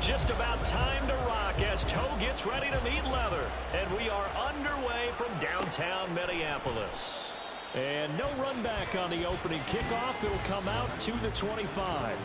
Just about time to rock as Toe gets ready to meet leather. And we are underway from downtown Minneapolis. And no run back on the opening kickoff. It'll come out to the 25.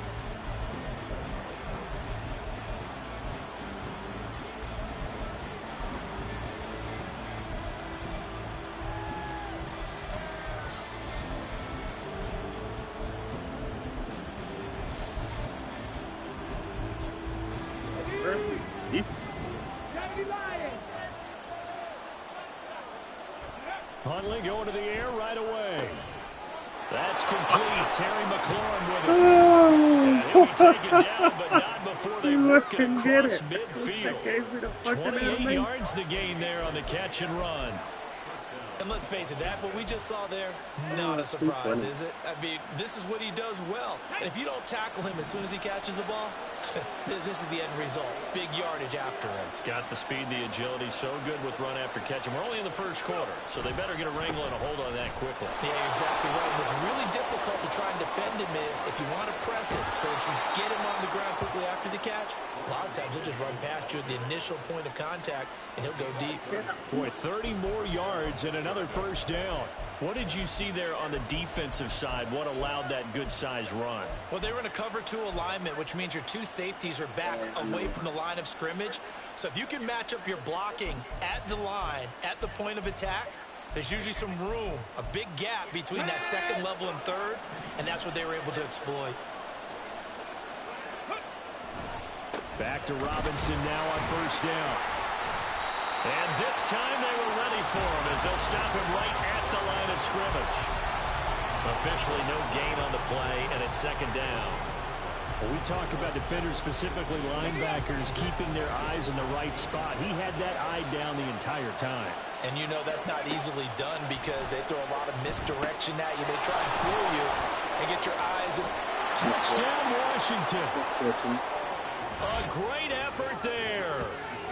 Huntley going to the air right away. That's complete. Terry McLaurin with it. And he'll be taken down, but not before they work it across midfield. 28 yards the gain there on the catch and run. And let's face it, that what we just saw there, not a surprise, is it? I mean, this is what he does well. And if you don't tackle him as soon as he catches the ball, this is the end result. Big yardage afterwards. Got the speed, the agility, so good with run after catch. And we're only in the first quarter, so they better get a wrangle and a hold on that quickly. Yeah, exactly right. What's really difficult to try and defend him is if you want to press him so that you get him on the ground quickly after the catch, a lot of times he'll just run past you at the initial point of contact, and he'll go deep. Boy, 30 more yards and another first down. What did you see there on the defensive side? What allowed that good-sized run? Well, they were in a cover 2 alignment, which means your 2 safeties are back away from the line of scrimmage. So if you can match up your blocking at the line, at the point of attack, there's usually some room, a big gap between that second level and third, and that's what they were able to exploit. Back to Robinson now on first down. And this time they were ready for him as they'll stop him right at the line of scrimmage. Officially no gain on the play, and it's second down. Well, we talk about defenders, specifically linebackers, keeping their eyes in the right spot. He had that eye down the entire time. And you know that's not easily done because they throw a lot of misdirection at you. They try and fool you and get your eyes. Touchdown, Washington. A great effort there.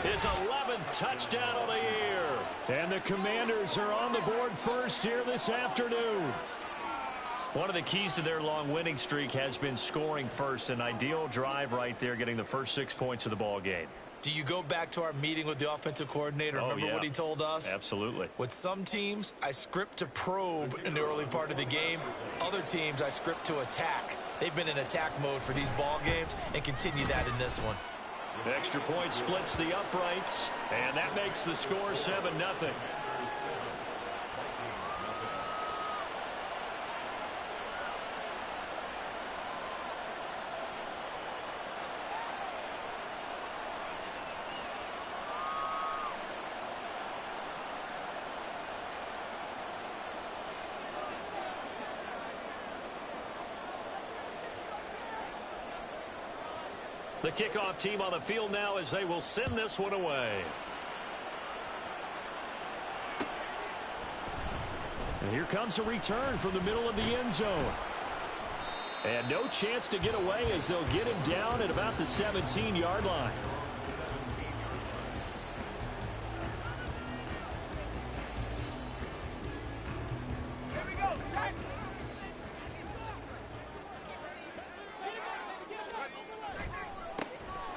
His 11th touchdown of the year. And the Commanders are on the board first here this afternoon. One of the keys to their long winning streak has been scoring first. An ideal drive right there, getting the first 6 points of the ball game. Do you go back to our meeting with the offensive coordinator? Remember what he told us? Absolutely. With some teams, I script to probe in the early part of the game. Other teams, I script to attack. They've been in attack mode for these ball games and continue that in this one. Extra point splits the uprights, and that makes the score 7-0. The kickoff team on the field now as they will send this one away. And here comes a return from the middle of the end zone. And no chance to get away as they'll get him down at about the 17-yard line.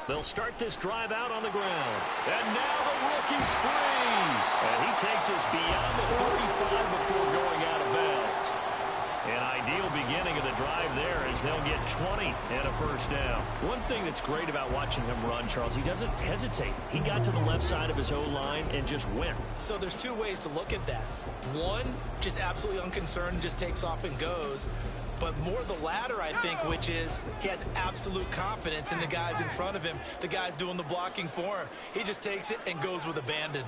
They'll start this drive out on the ground. And now the rookie's free. And he takes us beyond the 35 before going out of bounds. An ideal beginning of the drive there as they'll get 20 and a first down. One thing that's great about watching him run, Charles, he doesn't hesitate. He got to the left side of his O-line and just went. So there's 2 ways to look at that. One, just absolutely unconcerned, just takes off and goes. But more the latter, I think, which is he has absolute confidence in the guys in front of him, the guys doing the blocking for him. He just takes it and goes with abandon.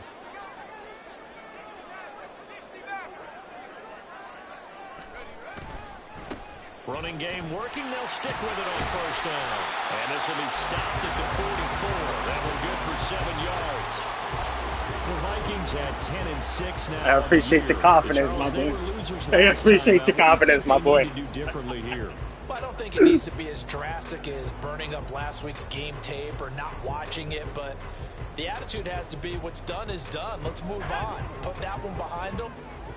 Running game working. They'll stick with it on first down. And this will be stopped at the 44. That will good for 7 yards. The Vikings at 10-6 now. I appreciate your confidence, my boy. I appreciate your confidence, my boy. Do differently here. Well, I don't think it needs to be as drastic as burning up last week's game tape or not watching it, but the attitude has to be what's done is done. Let's move on. Put that one behind them,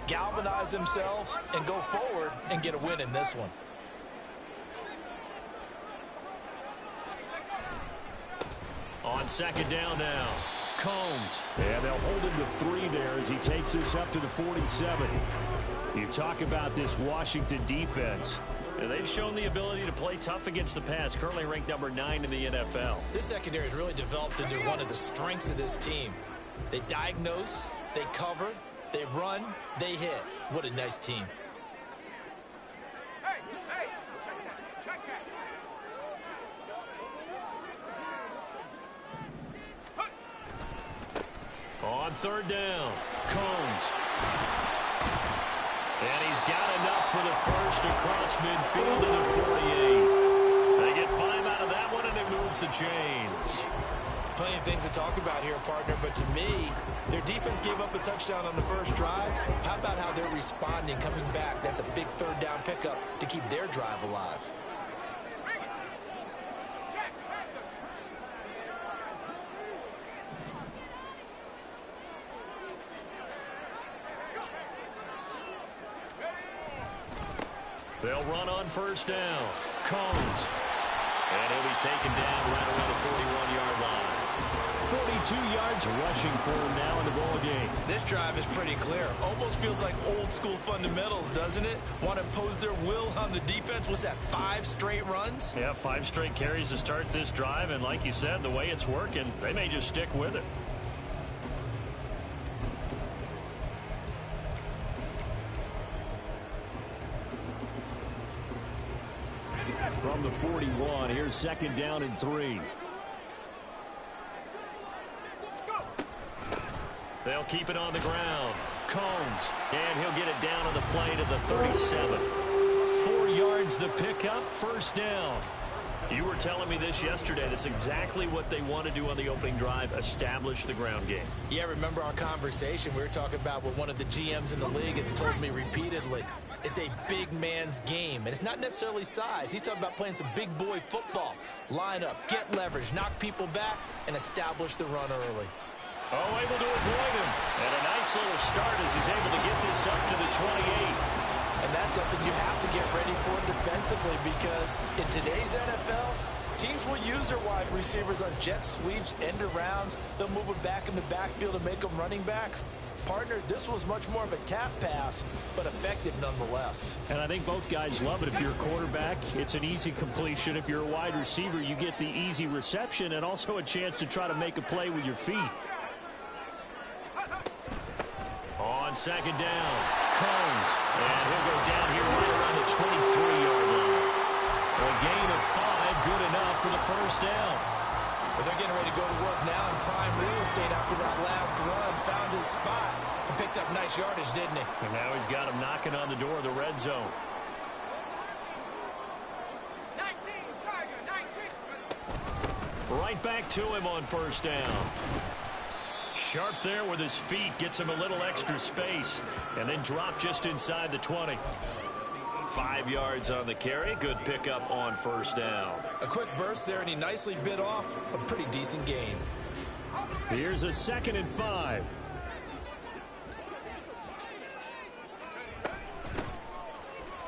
galvanize themselves, and go forward and get a win in this one. On second down now, Combs. And they'll hold him to 3 there as he takes this up to the 47. You talk about this Washington defense. They've shown the ability to play tough against the pass, currently ranked number 9 in the NFL. This secondary has really developed into one of the strengths of this team. They diagnose, they cover, they run, they hit. What a nice team. On third down, Combs. And he's got enough for the first across midfield to the 48. They get 5 out of that one, and it moves the chains. Plenty of things to talk about here, partner, but to me, their defense gave up a touchdown on the first drive. How about how they're responding, coming back? That's a big third down pickup to keep their drive alive. They'll run on first down. Combs. And he'll be taken down right around the 41-yard line. 42 yards rushing for him now in the ball game. This drive is pretty clear. Almost feels like old school fundamentals, doesn't it? Want to impose their will on the defense. Was that 5 straight runs? Yeah, 5 straight carries to start this drive. And like you said, the way it's working, they may just stick with it. From the 41, here's second down and 3. They'll keep it on the ground. Combs, and he'll get it down on the play to the 37. 4 yards the pickup, first down. You were telling me this yesterday. That's exactly what they want to do on the opening drive, establish the ground game. Yeah, remember our conversation? We were talking about what one of the GMs in the league has told me repeatedly. It's a big man's game, and it's not necessarily size. He's talking about playing some big boy football. Line up, get leverage, knock people back, and establish the run early. Oh, able to avoid him. And a nice little start as he's able to get this up to the 28. And that's something you have to get ready for defensively, because in today's NFL, teams will use their wide receivers on jet sweeps, end arounds. They'll move them back in the backfield and make them running backs. Partner, this was much more of a tap pass, but effective nonetheless. And I think both guys love it. If you're a quarterback, it's an easy completion. If you're a wide receiver, you get the easy reception and also a chance to try to make a play with your feet. On second down, Combs, and he'll go down here right around the 23-yard line. A gain of 5, good enough for the first down. But they're getting ready to go to work now in prime real estate after that last run. Found his spot and picked up nice yardage, didn't he? And now he's got him knocking on the door of the red zone. 19, Tiger, 19. Right back to him on first down. Sharp there with his feet, gets him a little extra space, and then drop just inside the 20. 5 yards on the carry. Good pickup on first down. A quick burst there, and he nicely bit off a pretty decent gain. Here's a 2nd and 5.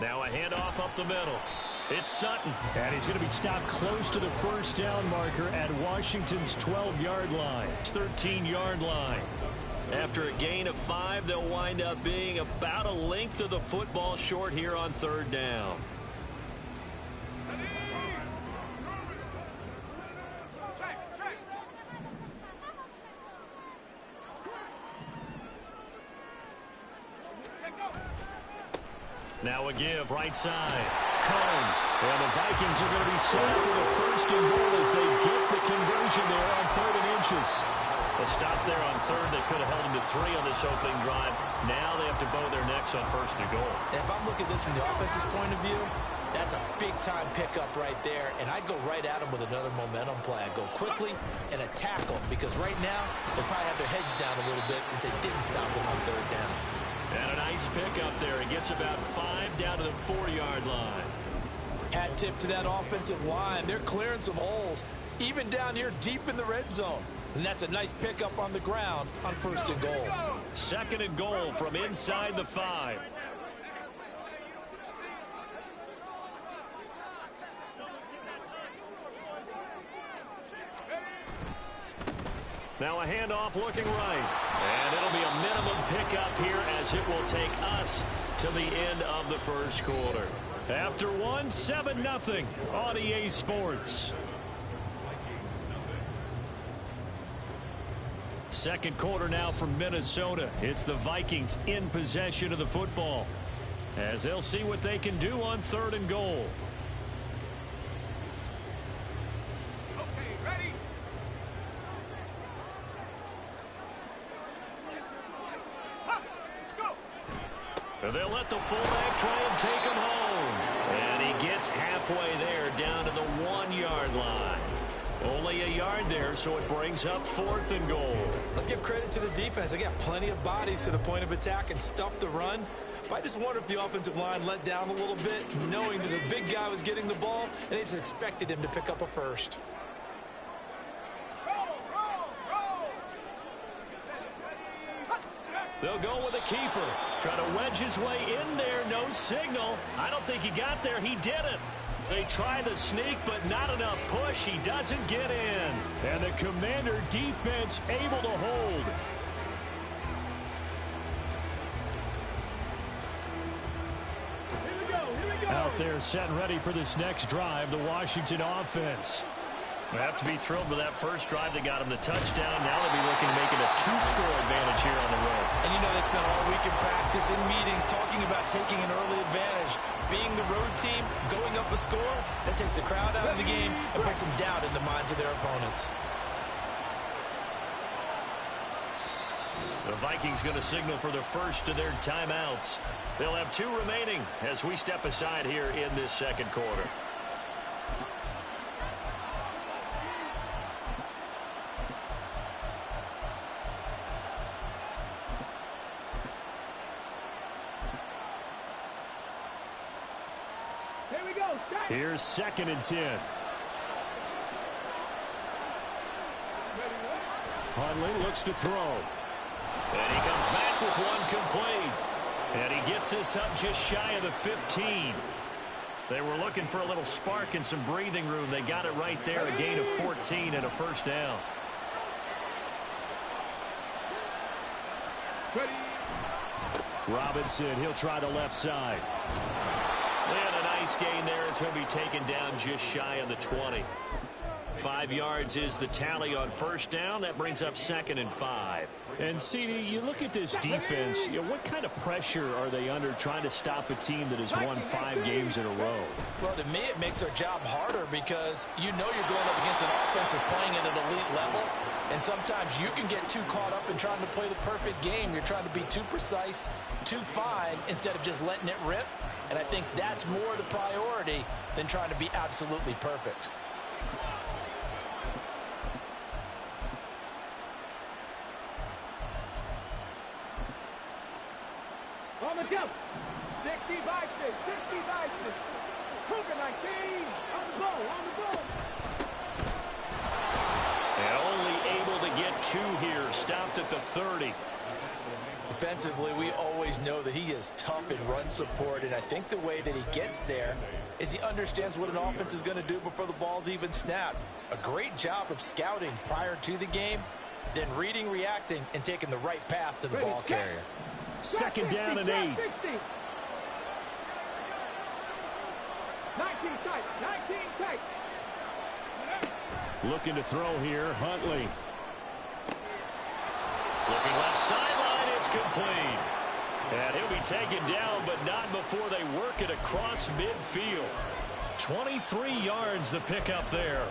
Now a handoff up the middle. It's Sutton, and he's going to be stopped close to the first down marker at Washington's 12-yard line. 13-yard line. After a gain of 5, they'll wind up being about a length of the football short here on third down. Now a give, right side. Combs. And the Vikings are going to be set up with a first and goal as they get the conversion there on 3rd and inches. A stop there on 3rd. They could have held them to 3 on this opening drive. Now they have to bow their necks on 1st and goal. And if I'm looking at this from the offense's point of view, that's a big-time pickup right there. And I'd go right at them with another momentum play. I'd go quickly and attack them, because right now they'll probably have their heads down a little bit since they didn't stop them on 3rd down. And a nice pickup there. He gets about 5 down to the 4-yard line. Hat tip to that offensive line. They're clearing some holes, even down here deep in the red zone. And that's a nice pickup on the ground on 1st and goal. 2nd and goal from inside the 5. Now a handoff looking right. And it'll be a minimum pickup here as it will take us to the end of the first quarter. After one, 7-0 on EA Sports. Second quarter now from Minnesota. It's the Vikings in possession of the football as they'll see what they can do on 3rd and goal. Okay, ready? Let's go. They'll let the fullback try and take him home. And he gets halfway there down to the 1-yard line. Only a yard there, so it brings up 4th and goal. Let's give credit to the defense. They got plenty of bodies to the point of attack and stop the run. But I just wonder if the offensive line let down a little bit, knowing that the big guy was getting the ball, and they just expected him to pick up a first. They'll go with a keeper. Try to wedge his way in there. No signal. I don't think he got there. He didn't. They try the sneak, but not enough push. He doesn't get in. And the Commander defense able to hold. Here we go. Out there set and ready for this next drive, the Washington offense. They have to be thrilled with that first drive that got them the touchdown. Now they'll be looking to make it a 2-score advantage here on the road. And you know they spent all week in practice, in meetings, talking about taking an early advantage. Being the road team, going up a score, that takes the crowd out of the game and puts some doubt in the minds of their opponents. The Vikings going to signal for the first of their timeouts. They'll have 2 remaining as we step aside here in this second quarter. Here's 2nd and 10. Huntley looks to throw. And he comes back with one complete. And he gets this up just shy of the 15. They were looking for a little spark and some breathing room. They got it right there, a gain of 14 and a first down. Robinson, he'll try the left side. And a nice gain there as he'll be taken down just shy of the 20. 5 yards is the tally on first down. That brings up 2nd and 5. And, CD, you look at this defense, what kind of pressure are they under trying to stop a team that has won 5 games in a row? Well, to me, it makes their job harder because you know you're going up against an offense that's playing at an elite level. And sometimes you can get too caught up in trying to play the perfect game. You're trying to be too precise, too fine, instead of just letting it rip. And I think that's more the priority than trying to be absolutely perfect. On the jump. 60 by 6. 60 by 6. Cougar 19. On the ball. And only able to get 2 here. Stopped at the 30. Defensively, we always know that he is tough in run support, and I think the way that he gets there is he understands what an offense is going to do before the ball's even snapped. A great job of scouting prior to the game, then reading, reacting, and taking the right path to the ball carrier. 2nd down and 8. 19 tight. 19 tight. Looking to throw here, Huntley. Looking left sideline, it's complete. And he'll be taken down, but not before they work it across midfield. 23 yards the pickup there.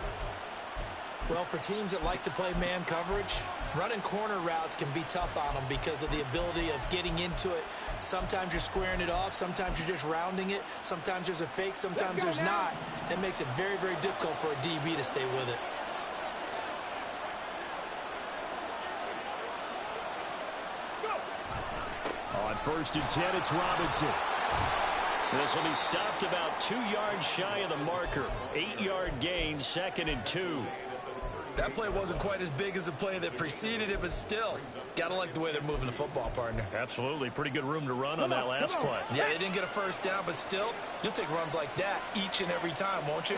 Well, for teams that like to play man coverage, running corner routes can be tough on them because of the ability of getting into it. Sometimes you're squaring it off. Sometimes you're just rounding it. Sometimes there's a fake. Sometimes there's not. That makes it very, very difficult for a DB to stay with it. On 1st and 10, it's Robinson. This will be stopped about 2 yards shy of the marker. 8-yard gain, 2nd and 2. That play wasn't quite as big as the play that preceded it, but still, gotta like the way they're moving the football, partner. Absolutely. Pretty good room to run on that last play. Yeah, they didn't get a first down, but still, you'll take runs like that each and every time, won't you?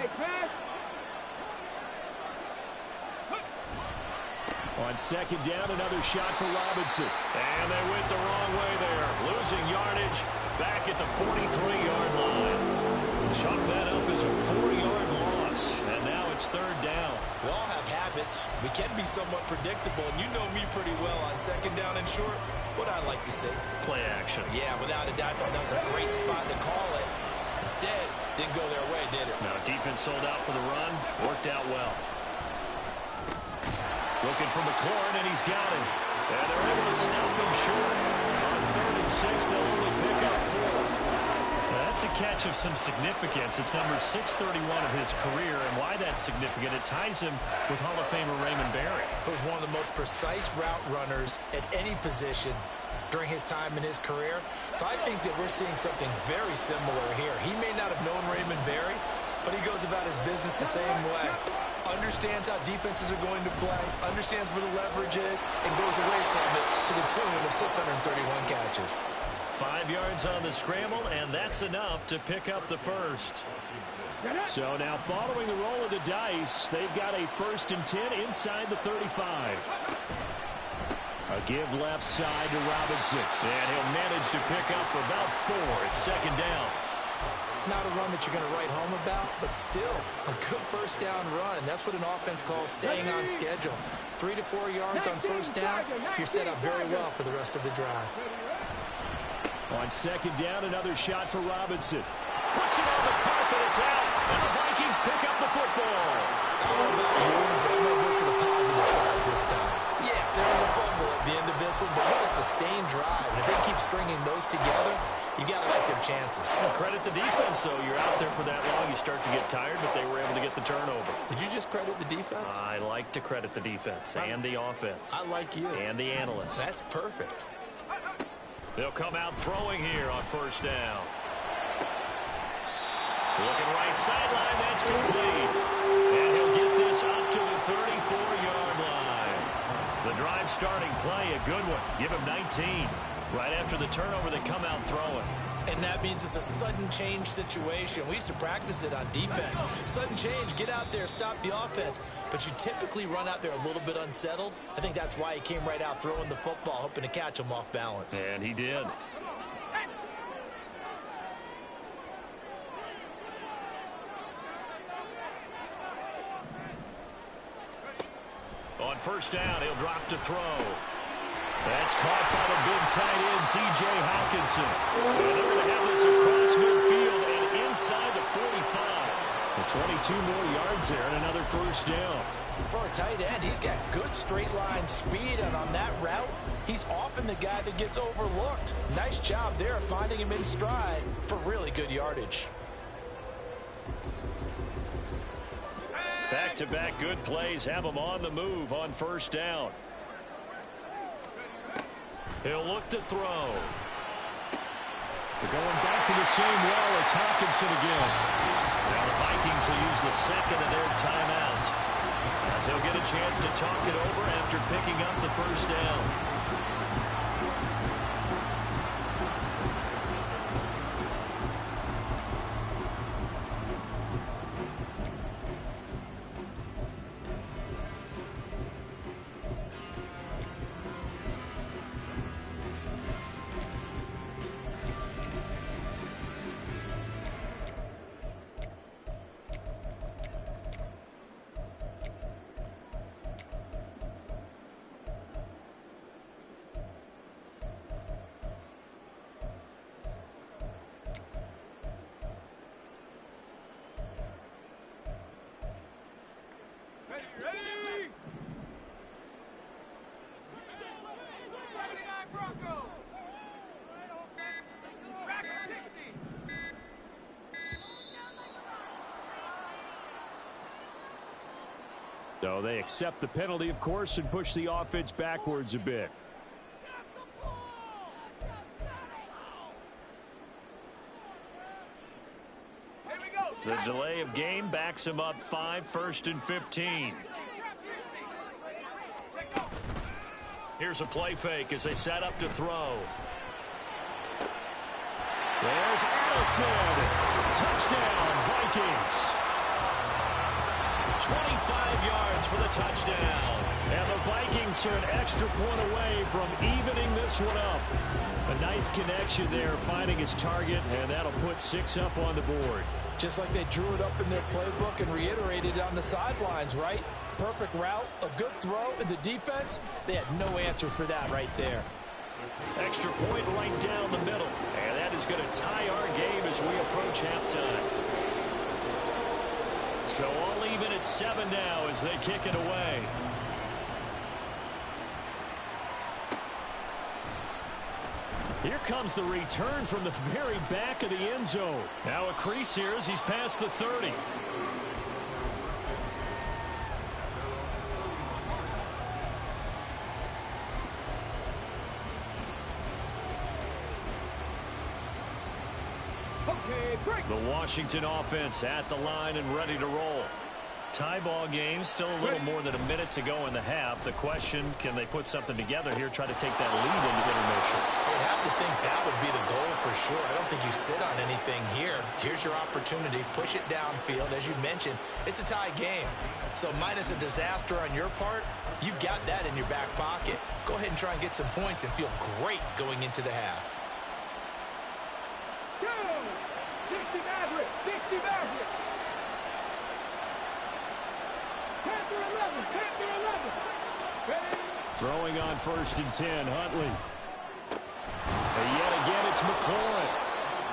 On second down, another shot for Robinson. And they went the wrong way there. Losing yardage back at the 43-yard line. Chalk that up as a 4-yard loss. And now it's third down. We all have habits. We can be somewhat predictable. And you know me pretty well on second down and short. What I like to say? Play action. Yeah, without a doubt, I thought that was a great spot to call it. Instead, didn't go their way, did it? Now, defense sold out for the run. Worked out well. Looking for McLaurin, and he's got him. And they're able to stop him short. On 3rd and 6, they'll only pick up 4. That's a catch of some significance. It's number 631 of his career, and why that's significant, it ties him with Hall of Famer Raymond Barry. He was one of the most precise route runners at any position during his time in his career. So I think that we're seeing something very similar here. He may not have known Raymond Barry, but he goes about his business the same way. Understands how defenses are going to play, understands where the leverage is, and goes away from it to the tune of 631 catches. 5 yards on the scramble, and that's enough to pick up the first. So now following the roll of the dice, they've got a 1st and 10 inside the 35. A give left side to Robinson, and he'll manage to pick up about 4. It's second down. Not a run that you're going to write home about, but still a good first down run. That's what an offense calls staying on schedule. 3 to 4 yards on first down, you're set up very well for the rest of the drive. On second down, another shot for Robinson. Puts it on the carpet, it's out, and the Vikings pick up the football. I don't know about you, but I'm going to go to the positive side this time. Yeah, there was a fumble at the end of this one, but what a sustained drive. And if they keep stringing those together, you got to like their chances. Well, credit the defense, though. You're out there for that long, you start to get tired, but they were able to get the turnover. Did you just credit the defense? I like to credit the defense and the offense. I like you. And the analysts. That's perfect. They'll come out throwing here on first down. Looking right sideline, that's complete. And he'll get this up to the 34-yard line. The drive starting play, a good one. Give him 19. Right after the turnover, they come out throwing. And that means it's a sudden change situation. We used to practice it on defense. Sudden change, get out there, stop the offense. But you typically run out there a little bit unsettled. I think that's why he came right out throwing the football, hoping to catch him off balance. And he did. On first down, he'll drop to throw. That's caught by the big tight end, T.J. Hawkinson. And they're going to have this across midfield and inside the 45. The 22 more yards there and another first down. For a tight end, he's got good straight line speed, and on that route, he's often the guy that gets overlooked. Nice job there finding him in stride for really good yardage. Back-to-back good plays have him on the move on first down. He'll look to throw. They're going back to the same well. It's Hawkinson again. Now the Vikings will use the second of their timeouts, as he'll get a chance to talk it over after picking up the first down. So they accept the penalty, of course, and push the offense backwards a bit. The delay of game backs him up 5, 1st and 15. Here's a play fake as they set up to throw. There's Allison. Touchdown, Vikings. 25 yards for the touchdown. And the Vikings Giants are an extra point away from evening this one up. A nice connection there, finding his target, and that'll put 6 up on the board. Just like they drew it up in their playbook and reiterated it on the sidelines, right? Perfect route, a good throw, and the defense, they had no answer for that right there. Extra point right down the middle, and that is going to tie our game as we approach halftime. So all even at 7 now as they kick it away. Here comes the return from the very back of the end zone. Now a crease here as he's past the 30. Okay, break. The Washington offense at the line and ready to roll. Tie ball game, still a little more than a minute to go in the half. The question, can they put something together here, try to take that lead into intermission? You have to think that would be the goal for sure. I don't think you sit on anything here. Here's your opportunity. Push it downfield. As you mentioned, it's a tie game. So minus a disaster on your part, you've got that in your back pocket. Go ahead and try and get some points and feel great going into the half. Go! Dixie Maverick! Dixie Maverick! Panther 11! Panther 11! Ready? Throwing on 1st and 10, Huntley. And yet again, it's McLaurin.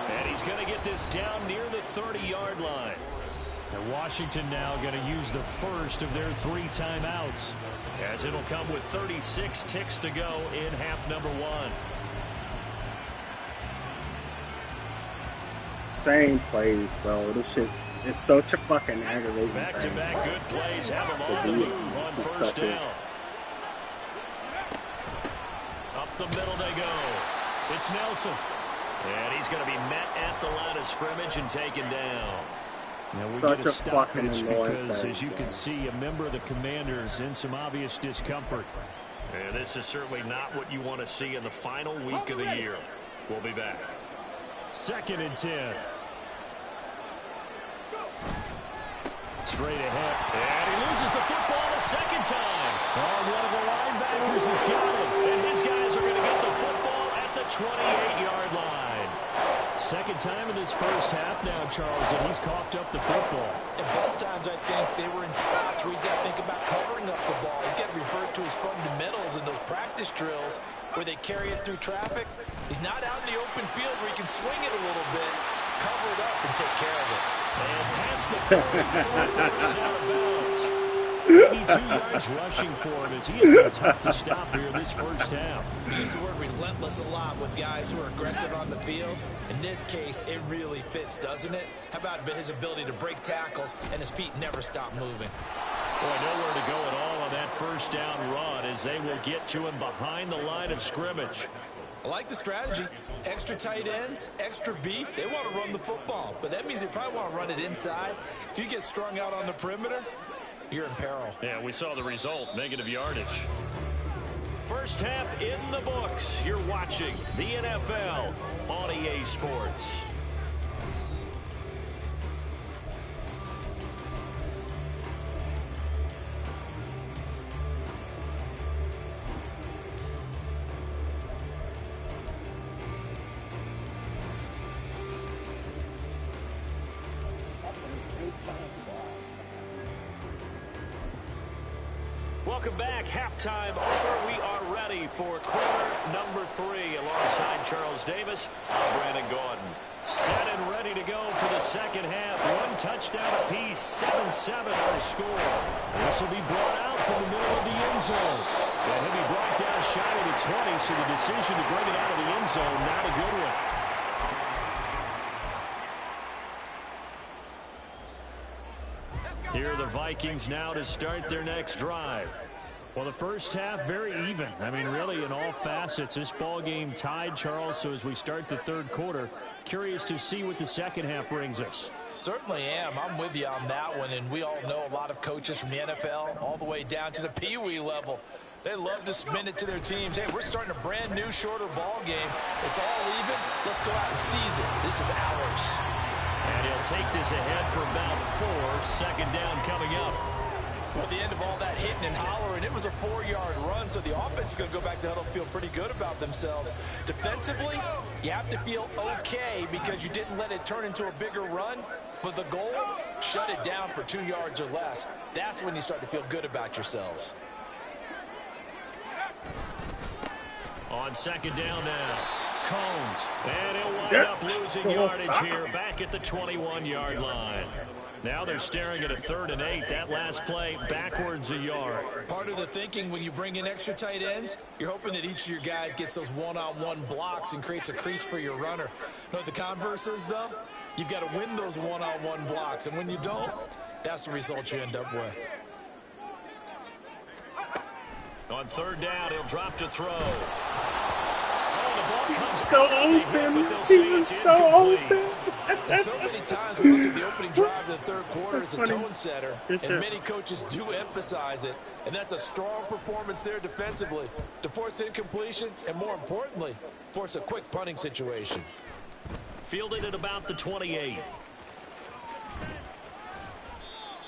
And he's going to get this down near the 30-yard line. And Washington now going to use the first of their 3 timeouts, as it'll come with 36 ticks to go in half number 1. Same plays, bro. This shit's it's such a fucking aggravating Back-to-back good plays have them on the move on 1st down. Up the middle they go. It's Nelson. And he's going to be met at the line of scrimmage and taken down. Now we Such get a a fucking stoppage annoying because, thing, as you can see, a member of the Commanders in some obvious discomfort. And this is certainly not what you want to see in the final week of the year. We'll be back. 2nd and 10. Straight ahead. And he loses the football a second time. Oh, one of the linebackers has got it. And his guys are going to get the football at the 28-yard line. Second time in this first half now, Charles, and he's coughed up the football. And both times I think they were in spots where he's got to think about covering up the ball. He's got to revert to his fundamentals in those practice drills where they carry it through traffic. He's not out in the open field where he can swing it a little bit, cover it up, and take care of it. And past the 30, is out of bounds. 82 yards rushing for him as he has been tough to stop here this first half. We use the word relentless a lot with guys who are aggressive on the field. In this case, it really fits, doesn't it? How about his ability to break tackles and his feet never stop moving? Boy, nowhere to go at all on that first down run as they will get to him behind the line of scrimmage. I like the strategy. Extra tight ends, extra beef. They want to run the football, but that means they probably want to run it inside. If you get strung out on the perimeter, you're in peril. Yeah, we saw the result, negative yardage. First half in the books. You're watching the NFL on EA Sports. Welcome back. Halftime over. We are ready for quarter number 3. Alongside Charles Davis, I'm Brandon Gordon. Set and ready to go for the second half. 1 touchdown apiece, 7-7 our score. This will be brought out from the middle of the end zone. And he'll be brought down shy of the 20, so the decision to bring it out of the end zone, not a good one. Here are the Vikings now to start their next drive. Well, the first half, very even. I mean, really, in all facets, this ball game tied, Charles. So as we start the third quarter, curious to see what the second half brings us. Certainly am. I'm with you on that one. And we all know a lot of coaches from the NFL all the way down to the Pee-wee level. They love to spin it to their teams. Hey, we're starting a brand new, shorter ball game. It's all even. Let's go out and seize it. This is ours. And he'll take this ahead for about 4. Second down coming up. Well, at the end of all that hitting and hollering, it was a 4-yard run, so the offense is going to go back to huddle and feel pretty good about themselves. Defensively, you have to feel okay because you didn't let it turn into a bigger run, but the goal, shut it down for 2 yards or less. That's when you start to feel good about yourselves. On second down now, Combs, and he'll wind up losing yardage here back at the 21-yard line. Now they're staring at a 3rd and 8. That last play backwards a yard. Part of the thinking when you bring in extra tight ends, you're hoping that each of your guys gets those one-on-one blocks and creates a crease for your runner. You know what the converse is, though? You've got to win those one-on-one blocks, and when you don't, that's the result you end up with. On 3rd down, he'll drop to throw. So open. He was so open. And so many times we look at the opening drive of the 3rd quarter as a tone setter, and many coaches do emphasize it, and that's a strong performance there defensively to force incompletion and, more importantly, force a quick punting situation. Fielded at about the 28.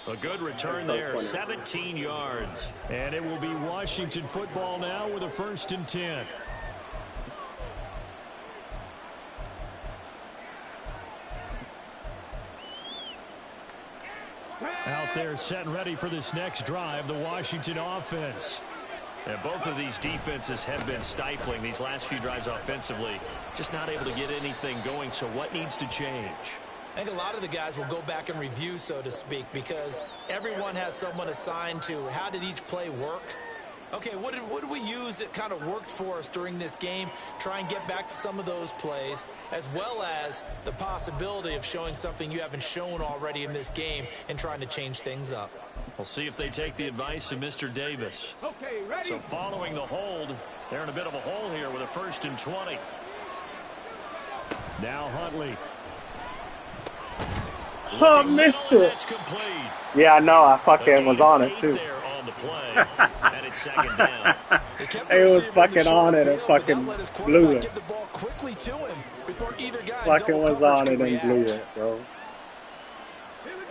A good return there, 17 yards. And it will be Washington football now with a 1st and 10. Out there set and ready for this next drive, the Washington offense. And both of these defenses have been stifling these last few drives offensively. Just not able to get anything going, so what needs to change? I think a lot of the guys will go back and review, so to speak, because everyone has someone assigned to how did each play work. Okay, what did we use that kind of worked for us during this game? Try and get back to some of those plays, as well as the possibility of showing something you haven't shown already in this game and trying to change things up. We'll see if they take the advice of Mr. Davis. Okay, ready? So following the hold, they're in a bit of a hole here with a 1st and 20. Now Huntley. Oh, missed it. That's complete. Yeah, I know. I fucking was on it, too. There on the play, and it's 2nd down. It was fucking on it and fucking blew it. Fucking was on it and blew it, bro.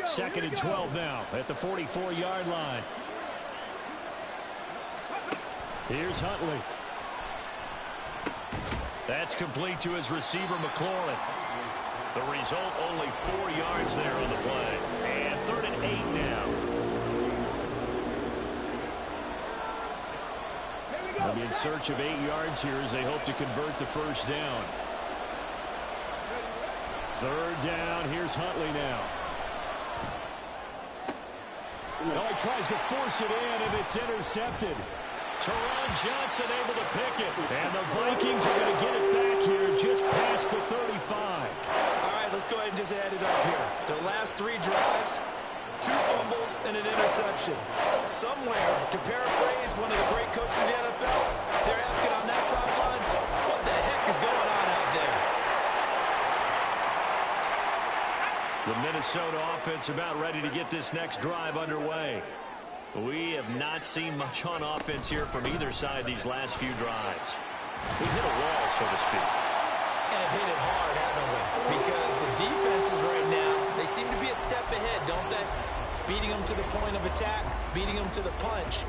2nd and 12 now at the 44-yard line. Here's Huntley. That's complete to his receiver, McLaurin. The result, only 4 yards there on the play. And 3rd and 8 now. They'll be in search of 8 yards here as they hope to convert the 1st down. 3rd down, here's Huntley now. Oh, he tries to force it in, and it's intercepted. Terrell Johnson able to pick it. And the Vikings are going to get it back here just past the 35. All right, let's go ahead and just add it up here. Their last 3 drives, 2 fumbles and an interception. Somewhere, to paraphrase one of the great coaches in the NFL, they're asking on that sideline, what the heck is going on out there? The Minnesota offense about ready to get this next drive underway. We have not seen much on offense here from either side these last few drives. We've hit a wall, so to speak. And have hit it hard, haven't we? Because the defenses right now, they seem to be a step ahead, don't they? Beating them to the point of attack, beating them to the punch.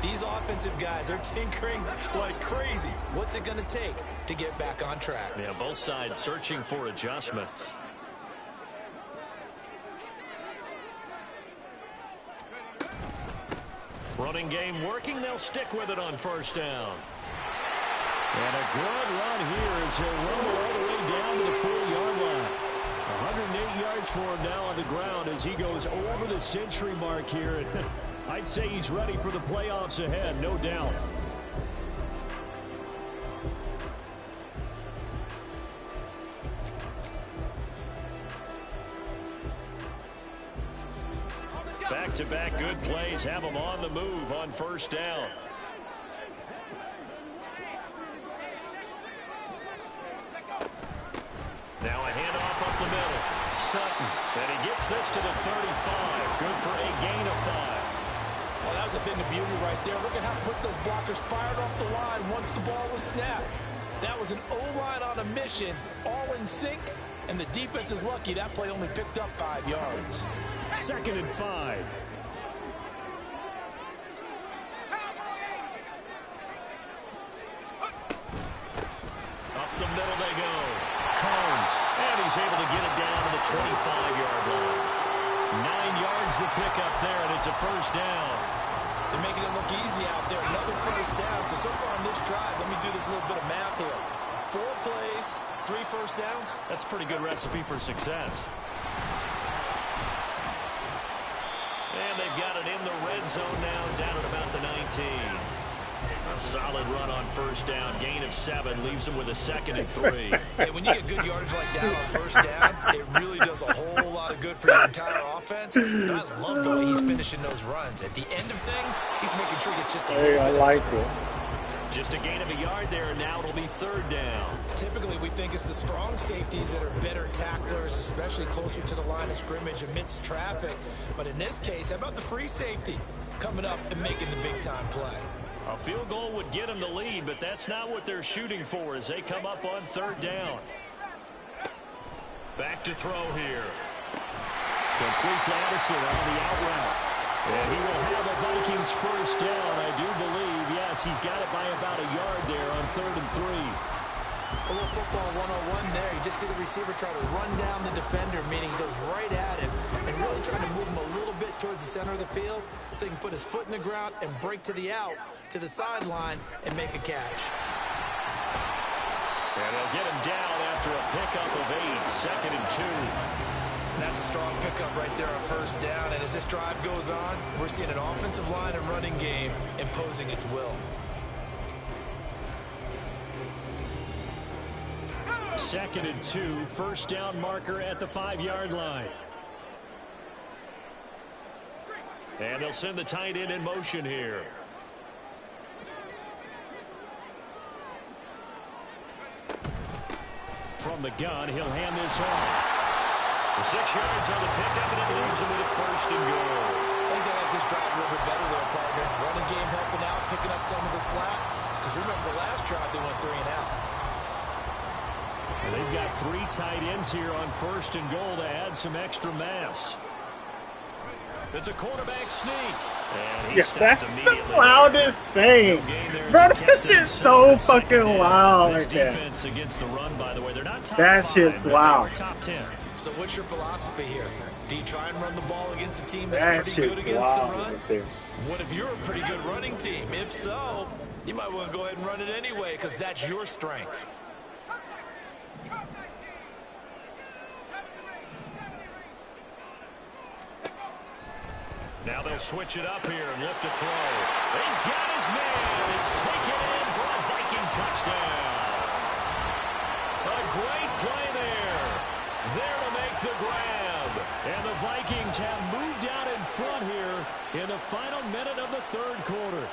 These offensive guys are tinkering like crazy. What's it going to take to get back on track? Yeah, both sides searching for adjustments. Running game working. They'll stick with it on 1st down. And a good run here as he'll rumble all the way down to the 4-yard line. 108 yards for him now on the ground as he goes over the century mark here. I'd say he's ready for the playoffs ahead, no doubt. Back-to-back good plays have them on the move on 1st down. Now a handoff up the middle. Sutton, and he gets this to the 35. Good for a gain of 5. Well, that was a thing of beauty right there. Look at how quick those blockers fired off the line once the ball was snapped. That was an O-line on a mission, all in sync, and the defense is lucky that play only picked up 5 yards. 2nd and 5. he's able to get it down to the 25-yard line. 9 yards the pickup there, and it's a first down. They're making it look easy out there. Another first down. So far on this drive, let me do this little bit of math here. 4 plays, 3 first downs. That's a pretty good recipe for success. And they've got it in the red zone now, down at about the 19. A solid run on first down. Gain of 7 leaves them with a 2nd and 3. Hey, when you get good yardage like that on first down, it really does a whole lot of good for your entire offense. But I love the way he's finishing those runs. At the end of things, he's making sure he gets just a little bit I like it. Just a gain of a yard there, and now it'll be 3rd down. Typically, we think it's the strong safeties that are better tacklers, especially closer to the line of scrimmage amidst traffic. But in this case, how about the free safety coming up and making the big-time play? A field goal would get them the lead, but that's not what they're shooting for as they come up on 3rd down. Back to throw here. Complete to Addison on the out route. And he will have a Vikings first down, I do believe. Yes, he's got it by about a yard there on 3rd and 3. A little football 101 there. You just see the receiver try to run down the defender, meaning he goes right at him and really trying to move him a little bit towards the center of the field so he can put his foot in the ground and break to the out, to the sideline, and make a catch. And they'll get him down after a pickup of 8, 2nd and 2. That's a strong pickup right there on first down. And as this drive goes on, we're seeing an offensive line and running game imposing its will. 2nd and 2, first down marker at the 5-yard line. And they'll send the tight end in motion here. From the gun, he'll hand this off. 6 yards on the pickup, and it leaves him with a 1st and goal. I think I like this drive a little bit better there, partner. Running game helping out, picking up some of the slack. Because remember, last drive they went 3 and out. And they've got 3 tight ends here on 1st and goal to add some extra mass. It's a quarterback sneak. And Yeah, that's the loudest thing. Bro, this shit's so fucking wild right there. Defense against the run, by the way. They're not top That 5, shit's but wild. they're top 10. So what's your philosophy here? Do you try and run the ball against a team that's That pretty good shit's against the wild run? right there. What if you're a pretty good running team? If so, you might want to go ahead and run it anyway because that's your strength. Now they'll switch it up here and look to throw. He's got his man. It's taken in for a Viking touchdown. A great play there. There to make the grab. And the Vikings have moved out in front here in the final minute of the 3rd quarter.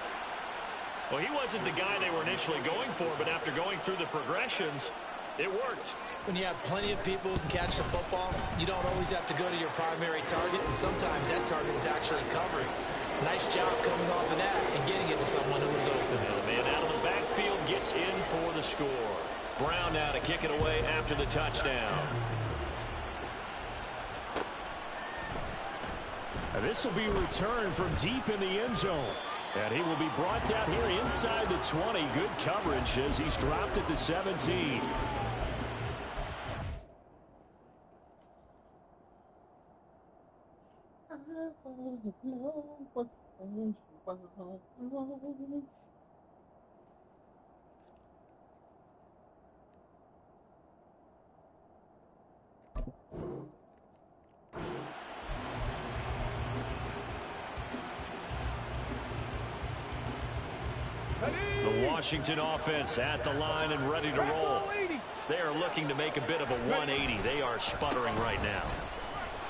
Well, he wasn't the guy they were initially going for, but after going through the progressions, it worked. When you have plenty of people who can catch the football, you don't always have to go to your primary target, and sometimes that target is actually covering. Nice job coming off of that and getting it to someone who was open. And the man out of the backfield gets in for the score. Brown now to kick it away after the touchdown. And this will be returned from deep in the end zone. And he will be brought down here inside the 20. Good coverage as he's dropped at the 17. The Washington offense at the line and ready to roll. They are looking to make a bit of a 180. They are sputtering right now.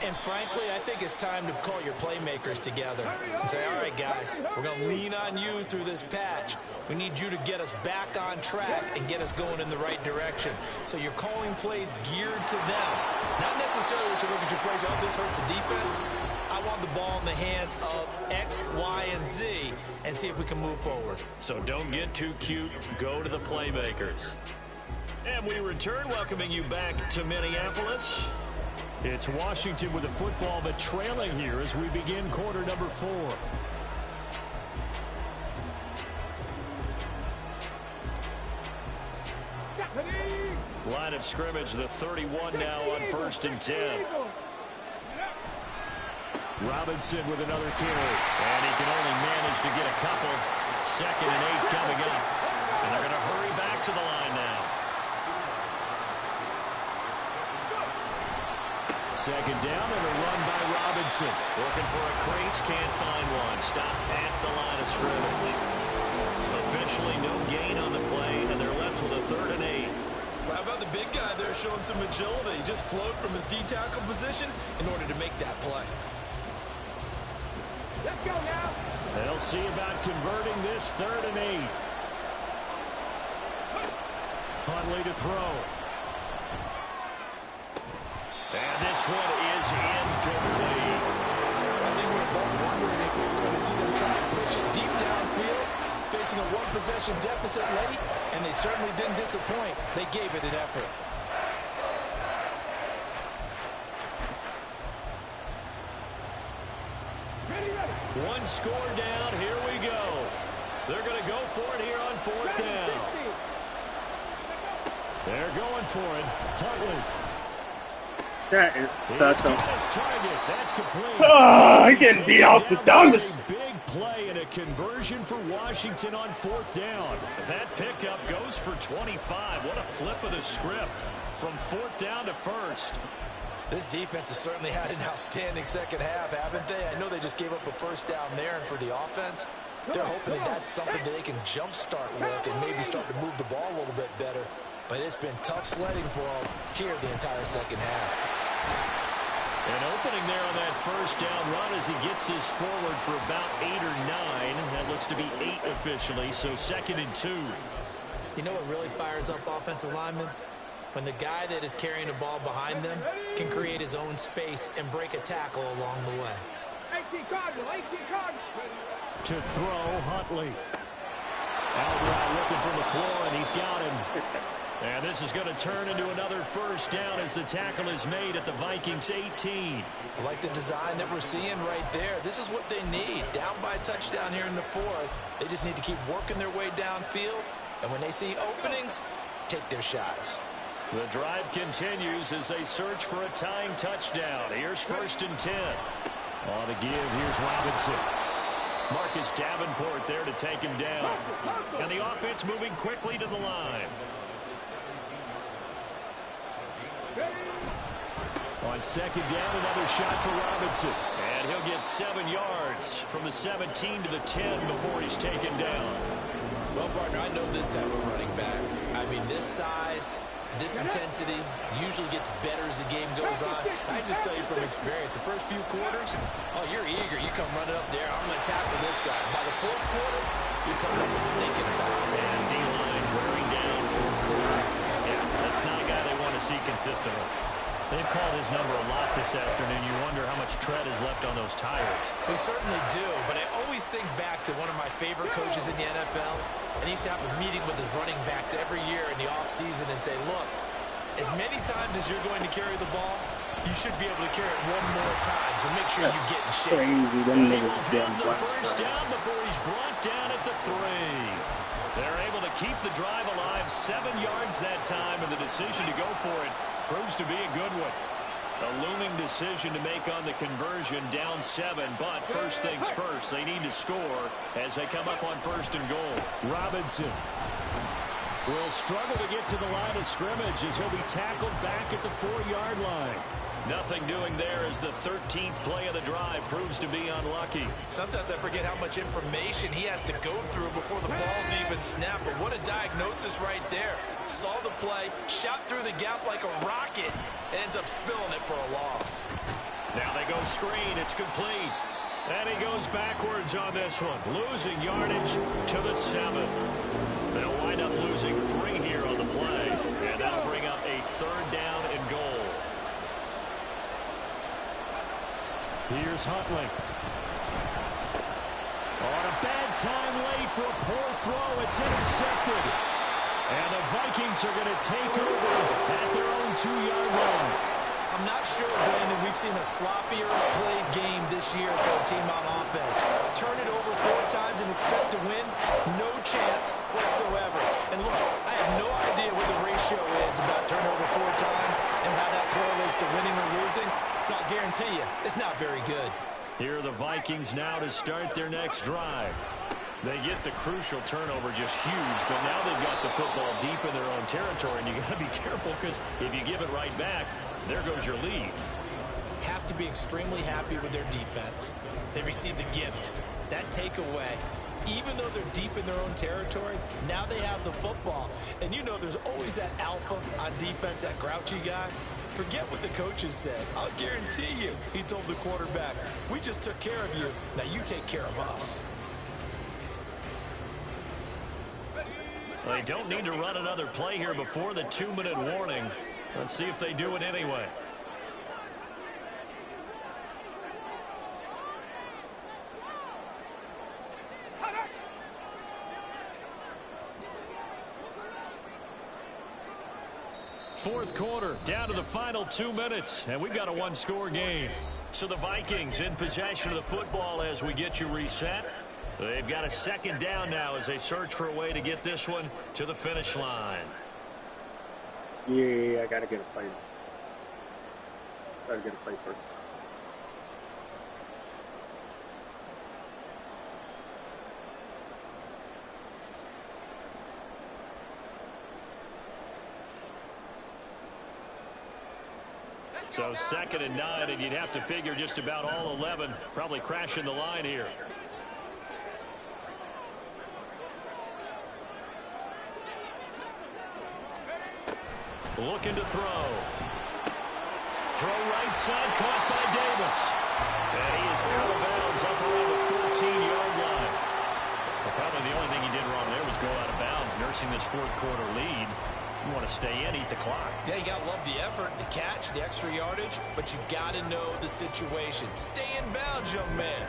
And frankly, I think it's time to call your playmakers together and say, all right, guys, we're going to lean on you through this patch. We need you to get us back on track and get us going in the right direction. So you're calling plays geared to them. Not necessarily what you look at your plays, oh, this hurts the defense. I want the ball in the hands of X, Y, and Z and see if we can move forward. So don't get too cute. Go to the playmakers. And we return, welcoming you back to Minneapolis. It's Washington with the football, but trailing here as we begin quarter number 4. Line of scrimmage, the 31 now on 1st and 10. Robinson with another carry. And he can only manage to get a couple. 2nd and 8 coming up. And they're going to hurry back to the line now. 2nd down and a run by Robinson. Looking for a crease, can't find one. Stopped at the line of scrimmage. Officially no gain on the play, and they're left with a 3rd and 8. How about the big guy there showing some agility? He just flowed from his D-tackle position in order to make that play. Let's go now. They'll see about converting this 3rd and 8. Huntley to throw. And this one is incomplete. I think we're both wondering if we're going to see them try and push it deep downfield, facing a one-possession deficit late, and they certainly didn't disappoint. They gave it an effort. One score down. Here we go. They're going to go for it here on 4th down. They're going for it. Huntley. That is such a... Target. That's complete. Oh, he getting beat out the dumbest. A big play and a conversion for Washington on 4th down. That pickup goes for 25. What a flip of the script from 4th down to 1st. This defense has certainly had an outstanding second half, haven't they? I know they just gave up a 1st down there, and for the offense, they're hoping that that's something that they can jumpstart with and maybe start to move the ball a little bit better. But it's been tough sledding for them here the entire second half. An opening there on that 1st down run as he gets this forward for about 8 or 9. That looks to be 8 officially, so 2nd and 2. You know what really fires up offensive linemen? When the guy that is carrying the ball behind them can create his own space and break a tackle along the way. 18 Cardinal, 18 Cardinal. To throw, Huntley. Albright looking for McClure, and he's got him. And this is going to turn into another 1st down as the tackle is made at the Vikings 18. I like the design that we're seeing right there. This is what they need. Down by a touchdown here in the 4th. They just need to keep working their way downfield. And when they see openings, take their shots. The drive continues as they search for a tying touchdown. Here's 1st and 10. On the give, here's Robinson. Marcus Davenport there to take him down. And the offense moving quickly to the line. On 2nd down, another shot for Robinson. And he'll get 7 yards from the 17 to the 10 before he's taken down. Well, partner, I know this type of running back. I mean, this size, this intensity usually gets better as the game goes on. I just tell you from experience, the first few quarters, oh, you're eager. You come running up there. I'm going to tackle this guy. By the 4th quarter, you're coming up and thinking about it. And D-line wearing down 4th quarter. Yeah, that's not a guy they want to see consistently. They've called his number a lot this afternoon. You wonder how much tread is left on those tires. We certainly do, but I always think back to one of my favorite coaches in the NFL, and he used to have a meeting with his running backs every year in the offseason and say, look, as many times as you're going to carry the ball, you should be able to carry it one more time, so make sure you get in shape. Crazy, them niggas is getting the 1st down before he's brought down at the 3. They're able to keep the drive alive, 7 yards that time, and the decision to go for it proves to be a good one. A looming decision to make on the conversion, down 7, but first things first, they need to score as they come up on 1st and goal. Robinson will struggle to get to the line of scrimmage as he'll be tackled back at the 4-yard line. Nothing doing there as the 13th play of the drive proves to be unlucky. Sometimes I forget how much information he has to go through before the ball's even snapped. But what a diagnosis right there. Saw the play, shot through the gap like a rocket, and ends up spilling it for a loss. Now they go screen. It's complete. And he goes backwards on this one. Losing yardage to the 7. They'll wind up losing 3 here on the play. And that'll bring up a 3rd down and goal. Here's Huntley. On a bad time late for a poor throw. It's intercepted. And the Vikings are going to take over at their own 2-yard line. I'm not sure, Brandon, we've seen a sloppier played game this year for a team on offense. Turn it over 4 times and expect to win? No chance whatsoever. And look, I have no idea what the ratio is about turnover 4 times and how that correlates to winning or losing. But I'll guarantee you, it's not very good. Here are the Vikings now to start their next drive. They get the crucial turnover, just huge, but now they've got the football deep in their own territory, and you got to be careful because if you give it right back, there goes your lead. Have to be extremely happy with their defense. They received a gift. That takeaway, even though they're deep in their own territory, now they have the football. And you know there's always that alpha on defense, that grouchy guy. Forget what the coaches said. I'll guarantee you, he told the quarterback, we just took care of you. Now you take care of us. They don't need to run another play here before the 2-minute warning. Let's see if they do it anyway. Fourth quarter, down to the final 2 minutes, and we've got a one-score game. So the Vikings in possession of the football as we get you reset. They've got a second down now as they search for a way to get this one to the finish line. Yeah, I gotta get a play. Gotta get a play first. So 2nd and 9, and you'd have to figure just about all 11 probably crashing the line here. Looking to throw. Throw right side, caught by Davis. And he is out of bounds up around the 14-yard line. Well, probably the only thing he did wrong there was go out of bounds, nursing this fourth quarter lead. You want to stay in, eat the clock. Yeah, you got to love the effort, the catch, the extra yardage, but you got to know the situation. Stay in bounds, young man.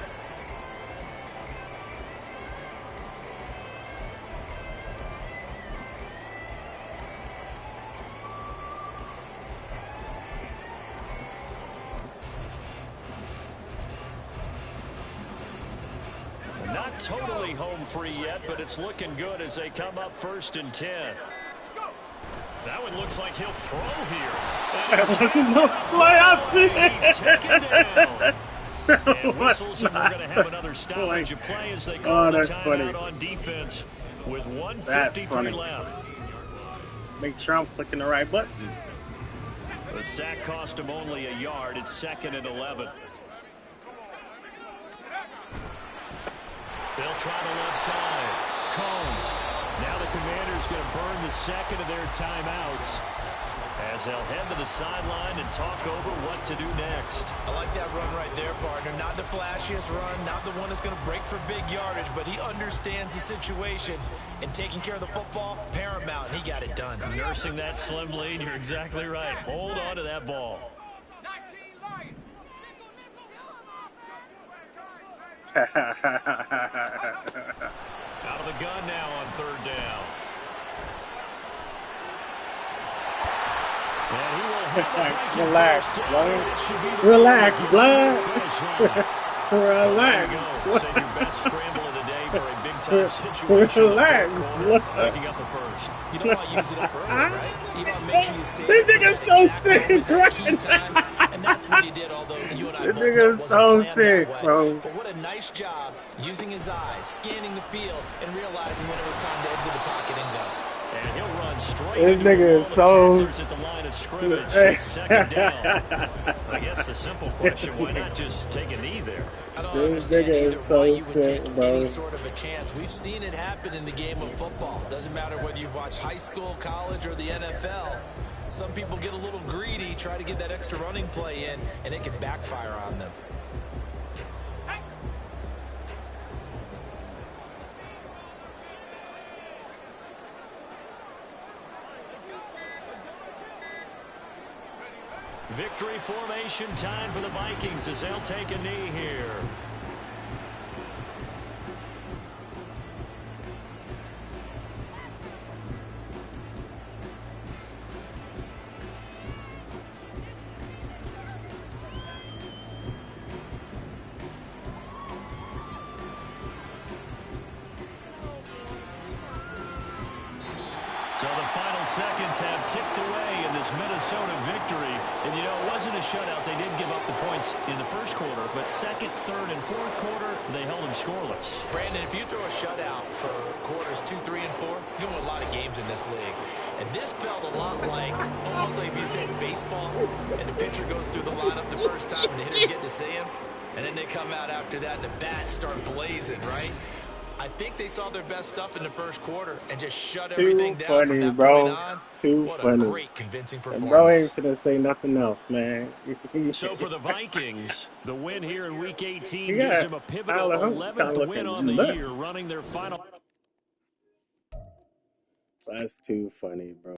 Not totally home free yet, but it's looking good as they come up 1st and 10. That one looks like he'll throw here. That wasn't no play out there. He's taken down. And whistles, and we're going to have another stoppage of play as they call the timeout on defense with 1:53 left. Make sure I'm clicking the right button. The sack cost him only a yard. It's 2nd and 11. They'll try the left side. Combs. Now the Commanders going to burn the second of their timeouts as they'll head to the sideline and talk over what to do next. I like that run right there, partner. Not the flashiest run, not the one that's going to break for big yardage, but he understands the situation, and taking care of the football, paramount, and he got it done. Nursing that slim lead, you're exactly right. Hold on to that ball. Out of the gun now on 3rd down. And he will have relax, blood. Relax, blood. Relax. Save your best scramble of the day for a big-time situation. Relax. Making up the first. You don't want to use it up early, right? You want to make sure you save This it. nigga's so sick, Right? And that's what he did, although you and I This both nigga's so sick, bro. But what a nice job using his eyes, scanning the field, and realizing when it was time to exit the pocket and go. And he'll run straight. This nigga is so... At the line of scrimmage. It's 2nd down. I guess the simple question, why not just take a knee there? I don't This understand nigga either is why so you would sick, take bro. any sort of a chance. We've seen it happen in the game of football. Doesn't matter whether you watch high school, college, or the NFL. Some people get a little greedy, try to get that extra running play in, and it can backfire on them. Victory formation time for the Vikings as they'll take a knee here. So the final seconds have ticked away in this Minnesota victory. And, you know, it wasn't a shutout. They did give up the points in the first quarter. But second, third, and fourth quarter, they held them scoreless. Brandon, if you throw a shutout for quarters 2, 3, and 4, you win a lot of games in this league. And this felt a lot like, almost like if you said baseball, and the pitcher goes through the lineup the first time, and the hitters get to see him. And then they come out after that, and the bats start blazing, right? I think they saw their best stuff in the first quarter and just shut everything down from that point on. What a great, convincing performance. And bro ain't finna say nothing else, man. So for the Vikings, the win here in Week 18 gives them a pivotal 11th win on the year, running their final. That's too funny, bro.